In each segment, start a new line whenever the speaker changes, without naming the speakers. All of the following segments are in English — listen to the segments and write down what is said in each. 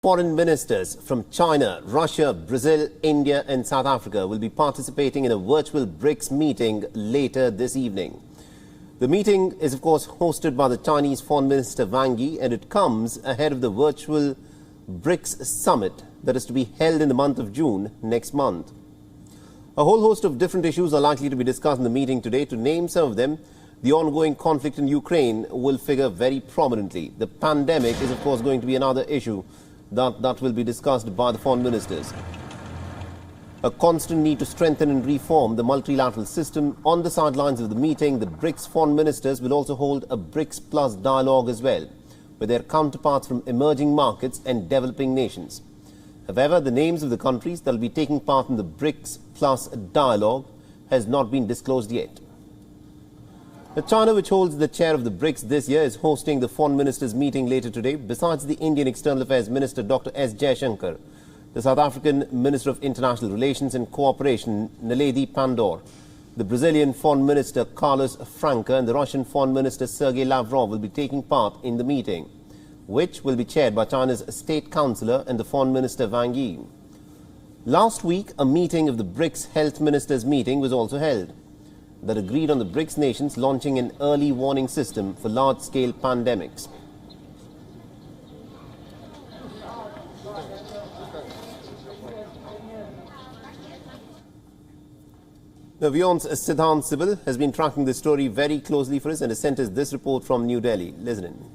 Foreign ministers from China, Russia, Brazil, India and South Africa will be participating in a virtual BRICS meeting later this evening. The meeting is, of course, hosted by the Chinese Foreign Minister Wang Yi, and it comes ahead of the virtual BRICS summit that is to be held in the month of June next month. A whole host of different issues are likely to be discussed in the meeting today. To name some of them, the ongoing conflict in Ukraine will figure very prominently. The pandemic is, of course, going to be another issue that will be discussed by the foreign ministers. A constant need to strengthen and reform the multilateral system. On the sidelines of the meeting, the BRICS foreign ministers will also hold a BRICS Plus dialogue as well, with their counterparts from emerging markets and developing nations. However, the names of the countries that will be taking part in the BRICS Plus dialogue has not been disclosed yet. China, which holds the chair of the BRICS this year, is hosting the foreign ministers' meeting later today. Besides the Indian External Affairs Minister Dr. S. Jaishankar, the South African Minister of International Relations and Cooperation Naledi Pandor, the Brazilian Foreign Minister Carlos Franca and the Russian Foreign Minister Sergei Lavrov will be taking part in the meeting, which will be chaired by China's State Councillor and the Foreign Minister Wang Yi. Last week, a meeting of the BRICS Health Ministers meeting was also held that agreed on the BRICS nations launching an early warning system for large-scale pandemics. Now, WION's Siddhant Sibil has been tracking this story very closely for us and has sent us this report from New Delhi. Listen in.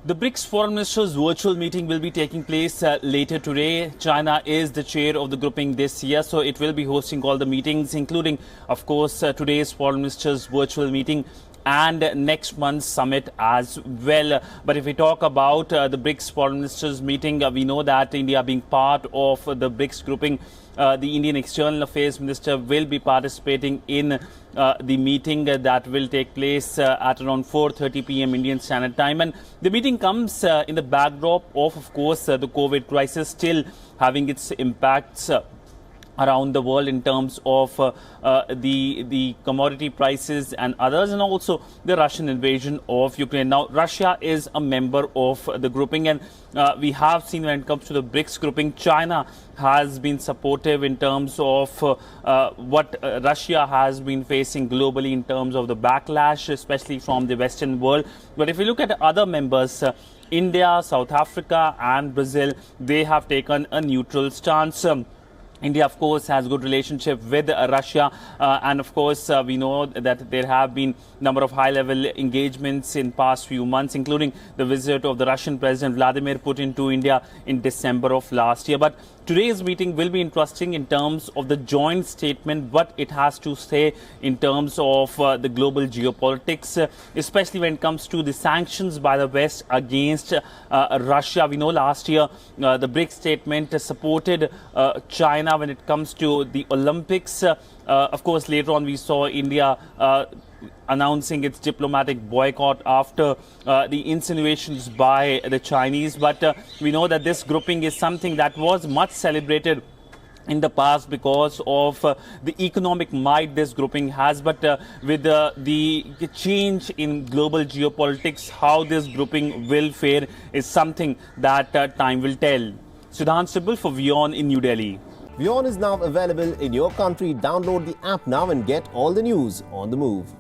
The BRICS Foreign Ministers' virtual meeting will be taking place later today. China is the chair of the grouping this year, so it will be hosting all the meetings, including, of course, today's Foreign Ministers' virtual meeting and next month's summit as well. But if we talk about the BRICS Foreign Ministers' meeting, we know that India being part of the BRICS grouping, the Indian External Affairs Minister will be participating in the meeting that will take place at around 4:30 p.m. Indian Standard Time. And the meeting comes in the backdrop of course, the COVID crisis still having its impacts around the world in terms of the commodity prices and others, and also the Russian invasion of Ukraine. Now, Russia is a member of the grouping, and we have seen when it comes to the BRICS grouping, China has been supportive in terms of what Russia has been facing globally in terms of the backlash, especially from the Western world. But if we look at other members, India, South Africa and Brazil, they have taken a neutral stance. India, of course, has good relationship with Russia, and of course, we know that there have been number of high-level engagements in past few months, including the visit of the Russian President Vladimir Putin to India in December of last year. But today's meeting will be interesting in terms of the joint statement, what it has to say in terms of the global geopolitics, especially when it comes to the sanctions by the West against Russia. We know last year the BRICS statement supported China when it comes to the Olympics. Of course, later on we saw India announcing its diplomatic boycott after the insinuations by the Chinese. But we know that this grouping is something that was much celebrated in the past because of the economic might this grouping has. But with the change in global geopolitics, how this grouping will fare is something that time will tell. Siddhant Sibil for WION in New Delhi.
WION is now available in your country. Download the app now and get all the news on the move.